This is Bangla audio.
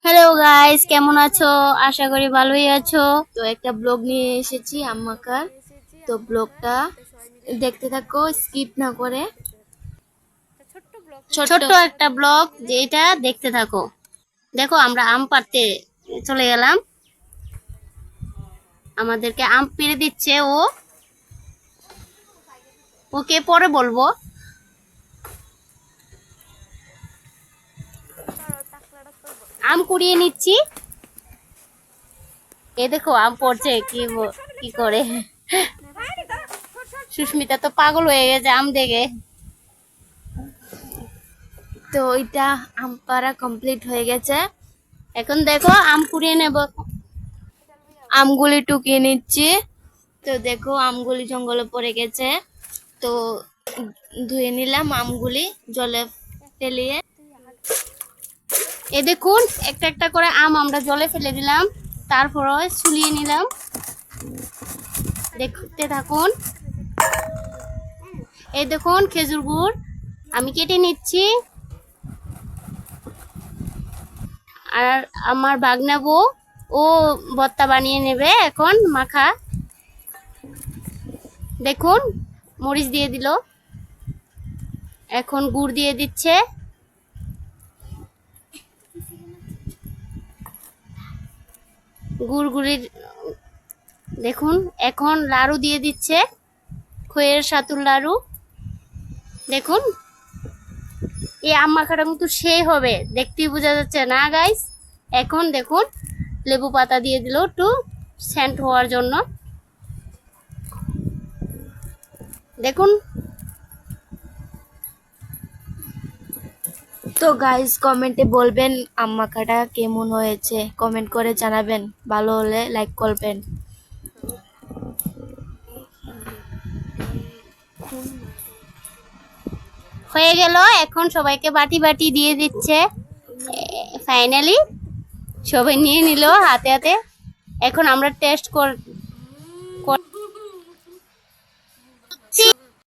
হ্যালো গাইস, কেমন আছো? আশা করি ভালোই আছো। তো একটা ব্লগ নিয়ে এসেছি আম্মাকার। তো ব্লগটা দেখতে থাকো, স্কিপ না করে। ছোট্ট একটা ব্লগ, যেটা দেখতে থাকো। দেখো, আমরা আম পাড়তে চলে গেলাম। আমাদেরকে আম পেড়ে দিচ্ছে ও। ওকে পরে বলবো। আম কুড়িয়ে নিচ্ছি। এ দেখো, আম পড়ছে কি করে। সুস্মিতা তো পাগল হয়ে গেছে আম দেখে। তো ওইটা আম পাড়া কমপ্লিট হয়ে গেছে। এখন দেখো, আম কুড়িয়ে নেব। আমগুলি টুকিয়ে নিচ্ছি। তো দেখো, আমগুলি জঙ্গলে পড়ে গেছে। তো ধুয়ে নিলাম আমগুলি জলে ফেলিয়ে। এ দেখুন, একটা একটা করে আম আমরা জলে ফেলে দিলাম, তারপর ছুলিয়ে নিলাম। দেখতে থাকুন। এই দেখুন, খেজুর গুড় আমি কেটে নিচ্ছি। আর আমার ভাগনা বউ, ও ভর্তা বানিয়ে নেবে এখন মাখা। দেখুন, মরিচ দিয়ে দিল। এখন গুড় দিয়ে দিচ্ছে। গুড়গুড়ির দেখুন, এখন লাড়ু দিয়ে দিচ্ছে, খইয়ের সাতুর লাড়ু। দেখুন, এই আম মাখাটা কিন্তু সেই হবে, দেখতেই বোঝা যাচ্ছে না গাইস। এখন দেখুন, লেবু পাতা দিয়ে দিল একটু সেন্ট হওয়ার জন্য। দেখুন। তো গাইস, কমেন্টে বলবেন আম মাখাটা কেমন হয়েছে, কমেন্ট করে জানাবেন। ভালো হলে লাইক করবেন। হয়ে গেল, এখন সবাইকে বাটি বাটি দিয়ে দিচ্ছে। ফাইনালি সবাই নিয়ে নিল হাতে হাতে। এখন আমরা টেস্ট